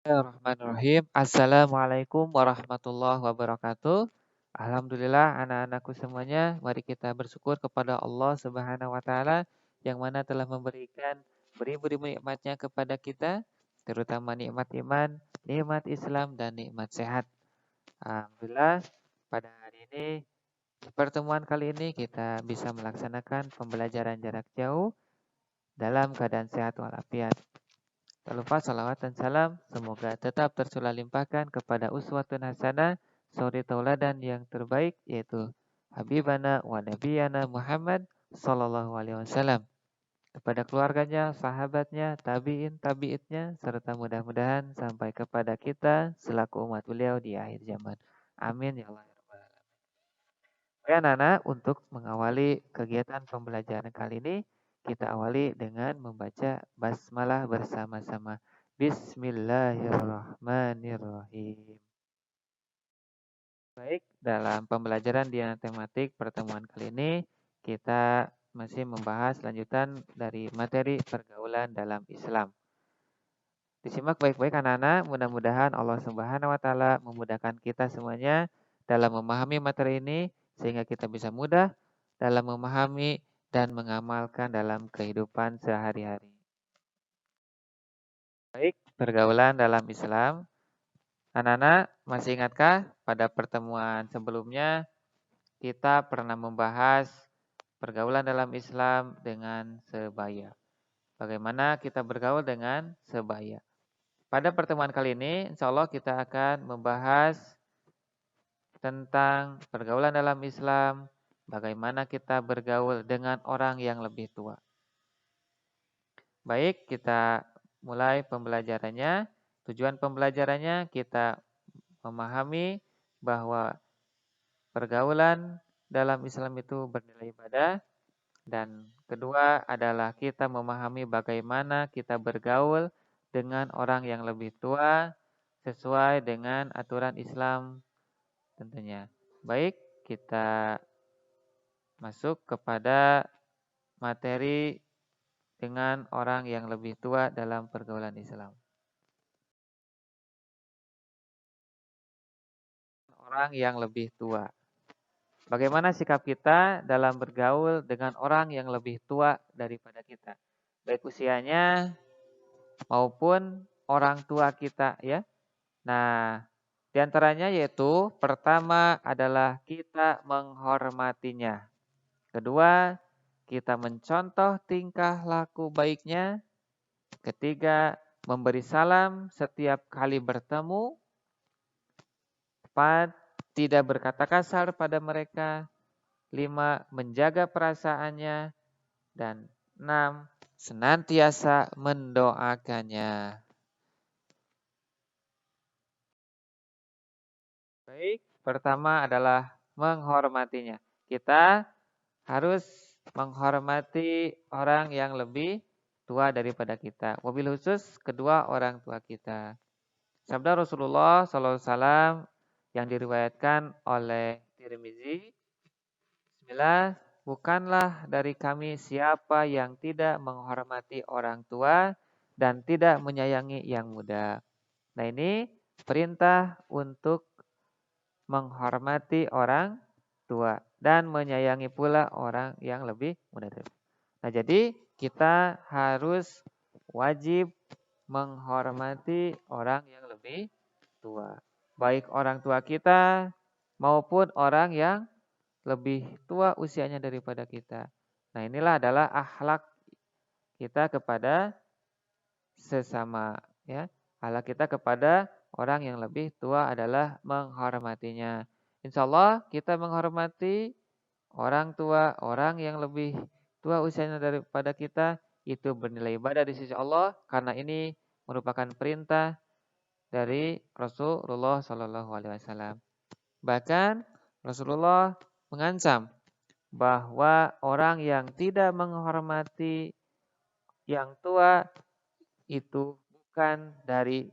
Bismillahirrahmanirrahim. Assalamualaikum warahmatullahi wabarakatuh. Alhamdulillah anak-anakku semuanya, mari kita bersyukur kepada Allah Subhanahu wa taala yang mana telah memberikan beribu-ribu nikmatnya kepada kita, terutama nikmat iman, nikmat Islam dan nikmat sehat. Alhamdulillah pada hari ini di pertemuan kali ini kita bisa melaksanakan pembelajaran jarak jauh dalam keadaan sehat walafiat. Tak lupa salawat dan salam semoga tetap tercurah limpahkan kepada uswatun hasanah, suri tauladan yang terbaik yaitu Habibana wa Nabiyana Muhammad Sallallahu Alaihi Wasallam, kepada keluarganya, sahabatnya, tabiin, tabiitnya, serta mudah-mudahan sampai kepada kita selaku umat beliau di akhir zaman. Amin ya Allah. Oke anak-anak, untuk mengawali kegiatan pembelajaran kali ini, kita awali dengan membaca basmalah bersama-sama. Bismillahirrahmanirrahim. Baik, dalam pembelajaran di tematik pertemuan kali ini, kita masih membahas lanjutan dari materi pergaulan dalam Islam. Disimak baik-baik anak-anak, mudah-mudahan Allah Subhanahu wa taala memudahkan kita semuanya dalam memahami materi ini sehingga kita bisa mudah dalam memahami dan mengamalkan dalam kehidupan sehari-hari. Baik, pergaulan dalam Islam. Anak-anak, masih ingatkah pada pertemuan sebelumnya kita pernah membahas pergaulan dalam Islam dengan sebaya. Bagaimana kita bergaul dengan sebaya. Pada pertemuan kali ini, insya Allah kita akan membahas tentang pergaulan dalam Islam, bagaimana kita bergaul dengan orang yang lebih tua. Baik, kita mulai pembelajarannya. Tujuan pembelajarannya kita memahami bahwa pergaulan dalam Islam itu bernilai ibadah. Dan kedua adalah kita memahami bagaimana kita bergaul dengan orang yang lebih tua sesuai dengan aturan Islam tentunya. Baik, kita masuk kepada materi dengan orang yang lebih tua dalam pergaulan Islam. Orang yang lebih tua. Bagaimana sikap kita dalam bergaul dengan orang yang lebih tua daripada kita? Baik usianya maupun orang tua kita ya. Nah, di antaranya yaitu pertama adalah kita menghormatinya. Kedua, kita mencontoh tingkah laku baiknya. Ketiga, memberi salam setiap kali bertemu. Empat, tidak berkata kasar pada mereka. 5. Menjaga perasaannya. Dan 6. Senantiasa mendoakannya. Baik, pertama adalah menghormatinya. Kita harus menghormati orang yang lebih tua daripada kita. Wabil khusus kedua orang tua kita. Sabda Rasulullah SAW yang diriwayatkan oleh Tirmizi. Bismillah, bukanlah dari kami siapa yang tidak menghormati orang tua dan tidak menyayangi yang muda. Nah ini perintah untuk menghormati orang tua dan menyayangi pula orang yang lebih muda. Nah jadi kita harus wajib menghormati orang yang lebih tua. Baik orang tua kita maupun orang yang lebih tua usianya daripada kita. Nah inilah adalah akhlak kita kepada sesama ya. Akhlak kita kepada orang yang lebih tua adalah menghormatinya. Insya Allah kita menghormati orang tua, orang yang lebih tua usianya daripada kita itu bernilai ibadah di sisi Allah karena ini merupakan perintah dari Rasulullah Shallallahu Alaihi Wasallam. Bahkan Rasulullah mengancam bahwa orang yang tidak menghormati yang tua itu bukan dari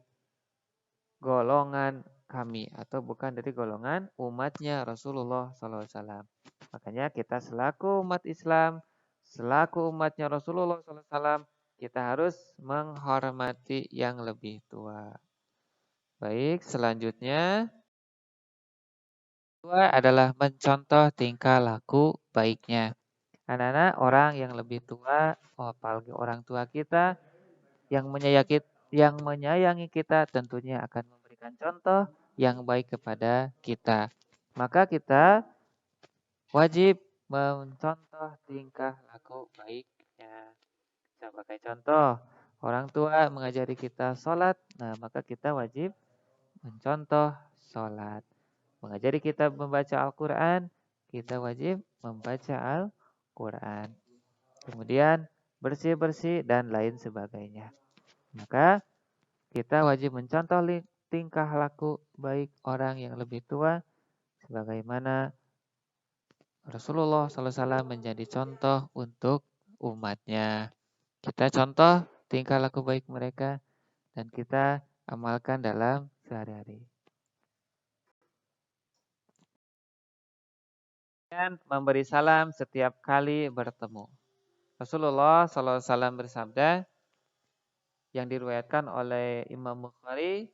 golongan kami atau bukan dari golongan umatnya Rasulullah SAW. Makanya kita selaku umat Islam, selaku umatnya Rasulullah SAW, kita harus menghormati yang lebih tua. Baik, selanjutnya kedua adalah mencontoh tingkah laku baiknya. Anak-anak, orang yang lebih tua, apalagi orang tua kita yang menyayangi kita tentunya akan memberikan contoh yang baik kepada kita. Maka kita wajib mencontoh tingkah laku baiknya. Sebagai contoh, orang tua mengajari kita sholat, nah maka kita wajib mencontoh sholat. Mengajari kita membaca Al-Quran, kita wajib membaca Al-Quran. Kemudian bersih-bersih dan lain sebagainya. Maka kita wajib mencontoh tingkah laku baik orang yang lebih tua, sebagaimana Rasulullah SAW menjadi contoh untuk umatnya. Kita contoh tingkah laku baik mereka dan kita amalkan dalam sehari-hari. Dan memberi salam setiap kali bertemu. Rasulullah SAW bersabda yang diriwayatkan oleh Imam Bukhari,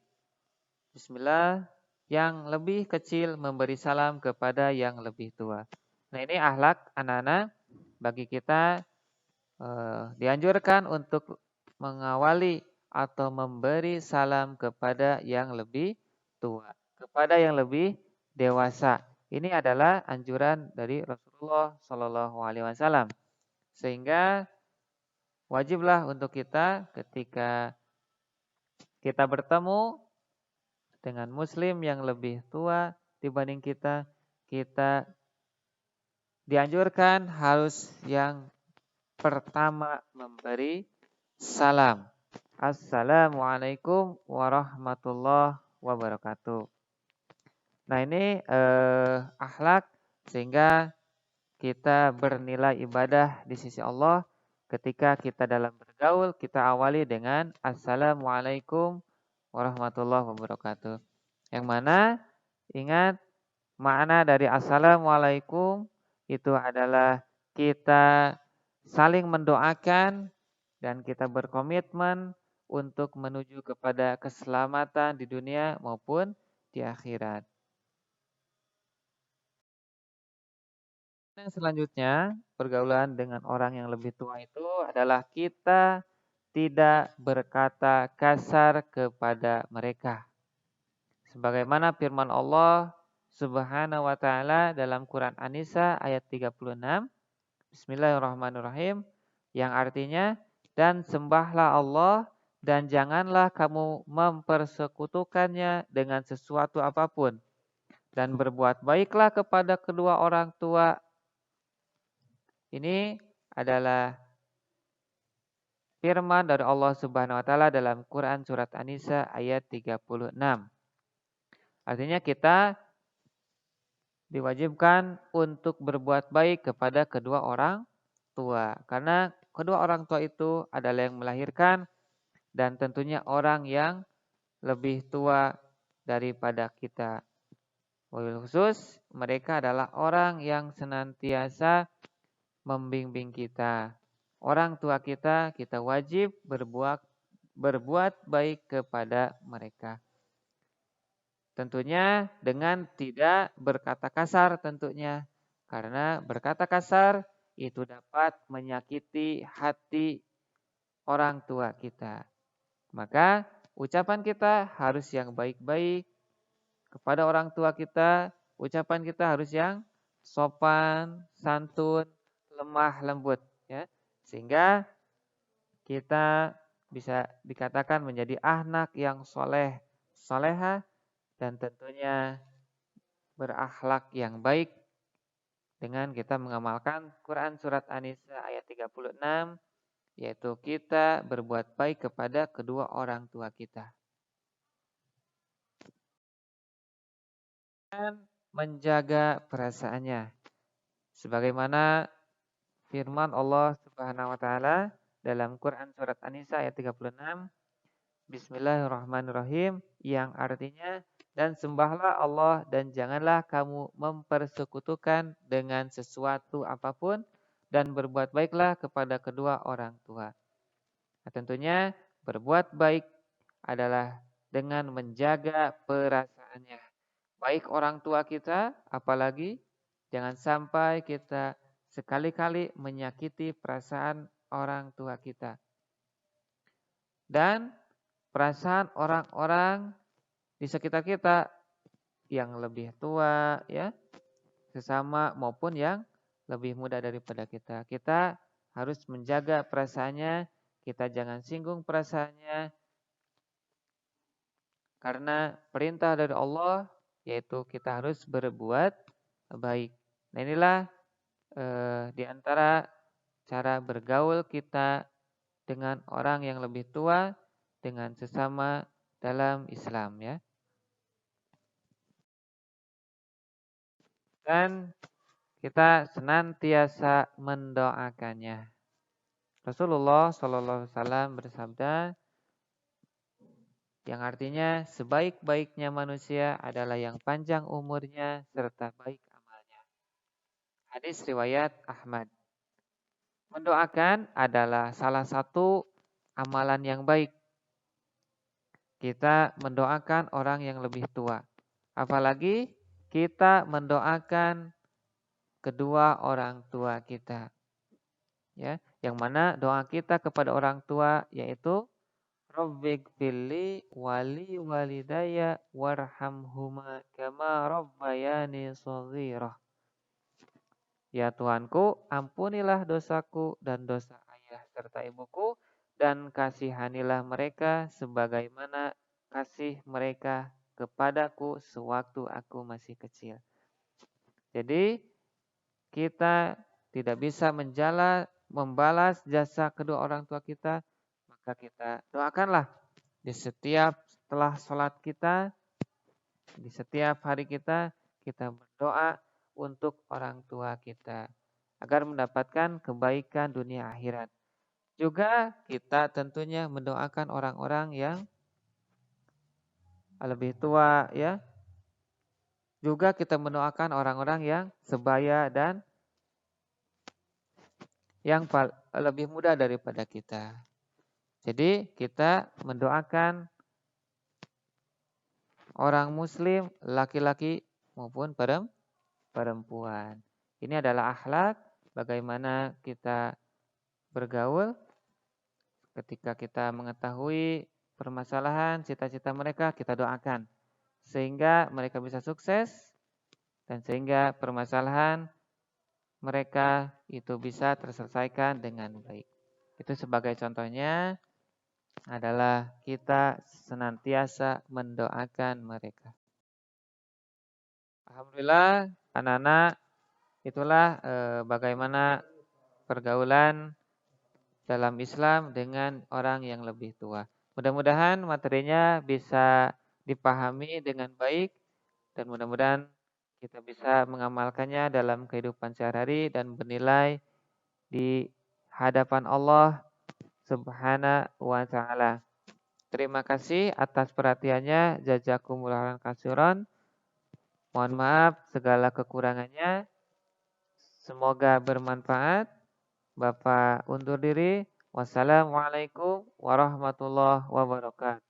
Bismillah, yang lebih kecil memberi salam kepada yang lebih tua. Nah, ini akhlak anak-anak bagi kita dianjurkan untuk mengawali atau memberi salam kepada yang lebih tua, kepada yang lebih dewasa. Ini adalah anjuran dari Rasulullah Shallallahu Alaihi Wasallam. Sehingga wajiblah untuk kita ketika kita bertemu dengan Muslim yang lebih tua dibanding kita, kita dianjurkan harus yang pertama memberi salam. Assalamualaikum warahmatullahi wabarakatuh. Nah, ini akhlak sehingga kita bernilai ibadah di sisi Allah ketika kita dalam bergaul, kita awali dengan Assalamualaikum warahmatullahi wabarakatuh. Yang mana ingat makna dari Assalamualaikum itu adalah kita saling mendoakan dan kita berkomitmen untuk menuju kepada keselamatan di dunia maupun di akhirat. Yang selanjutnya, pergaulan dengan orang yang lebih tua itu adalah kita tidak berkata kasar kepada mereka. Sebagaimana firman Allah Subhanahu wa taala dalam Quran An-Nisa ayat 36, Bismillahirrahmanirrahim, yang artinya, dan sembahlah Allah dan janganlah kamu mempersekutukannya dengan sesuatu apapun, dan berbuat baiklah kepada kedua orang tua. Ini adalah firman dari Allah Subhanahu wa taala dalam Quran surat An-Nisa ayat 36. Artinya kita diwajibkan untuk berbuat baik kepada kedua orang tua. Karena kedua orang tua itu adalah yang melahirkan dan tentunya orang yang lebih tua daripada kita. Wabil khusus mereka adalah orang yang senantiasa membimbing kita. Orang tua kita wajib berbuat baik kepada mereka. Tentunya dengan tidak berkata kasar tentunya. Karena berkata kasar itu dapat menyakiti hati orang tua kita. Maka ucapan kita harus yang baik-baik kepada orang tua kita. Ucapan kita harus yang sopan, santun, lemah lembut, ya, sehingga kita bisa dikatakan menjadi anak yang soleh, soleha, dan tentunya berakhlak yang baik dengan kita mengamalkan Quran surat An-Nisa ayat 36, yaitu kita berbuat baik kepada kedua orang tua kita. Dan menjaga perasaannya. Sebagaimana firman Allah Subhanahu wa taala dalam Quran surat An-Nisa ayat 36, Bismillahirrahmanirrahim, yang artinya, dan sembahlah Allah dan janganlah kamu mempersekutukan dengan sesuatu apapun dan berbuat baiklah kepada kedua orang tua. Nah, tentunya berbuat baik adalah dengan menjaga perasaannya. Baik orang tua kita, apalagi jangan sampai kita sekali-kali menyakiti perasaan orang tua kita. Dan perasaan orang-orang di sekitar kita yang lebih tua, ya, sesama maupun yang lebih muda daripada kita. Kita harus menjaga perasaannya, kita jangan singgung perasaannya, karena perintah dari Allah yaitu kita harus berbuat baik. Nah inilah di antara cara bergaul kita dengan orang yang lebih tua, dengan sesama dalam Islam, ya. Dan kita senantiasa mendoakannya. Rasulullah SAW bersabda, yang artinya sebaik-baiknya manusia adalah yang panjang umurnya serta baik amalnya. Hadis riwayat Ahmad. Mendoakan adalah salah satu amalan yang baik. Kita mendoakan orang yang lebih tua. Apalagi kita mendoakan kedua orang tua kita. Ya, yang mana doa kita kepada orang tua yaitu Rabbighfirli wali walidayya warhamhuma kama rabbayani shaghira. Ya Tuhanku, ampunilah dosaku dan dosa ayah serta ibuku dan kasihanilah mereka sebagaimana kasih mereka kepadaku sewaktu aku masih kecil. Jadi kita tidak bisa membalas jasa kedua orang tua kita, maka kita doakanlah di setiap setelah sholat kita, di setiap hari kita berdoa untuk orang tua kita agar mendapatkan kebaikan dunia akhirat. Juga kita tentunya mendoakan orang-orang yang lebih tua, ya. Juga kita mendoakan orang-orang yang sebaya dan yang lebih muda daripada kita. Jadi kita mendoakan orang muslim, laki-laki maupun perempuan. Ini adalah akhlak bagaimana kita bergaul ketika kita mengetahui permasalahan, cita-cita mereka, kita doakan. Sehingga mereka bisa sukses dan sehingga permasalahan mereka itu bisa terselesaikan dengan baik. Itu sebagai contohnya adalah kita senantiasa mendoakan mereka. Alhamdulillah, anak-anak, itulah bagaimana pergaulan dalam Islam dengan orang yang lebih tua. Mudah-mudahan materinya bisa dipahami dengan baik dan mudah-mudahan kita bisa mengamalkannya dalam kehidupan sehari-hari dan bernilai di hadapan Allah Subhanahu wa taala. Terima kasih atas perhatiannya. Jazakumullah khairan. Mohon maaf segala kekurangannya. Semoga bermanfaat. Bapak undur diri. Wassalamualaikum warahmatullahi wabarakatuh.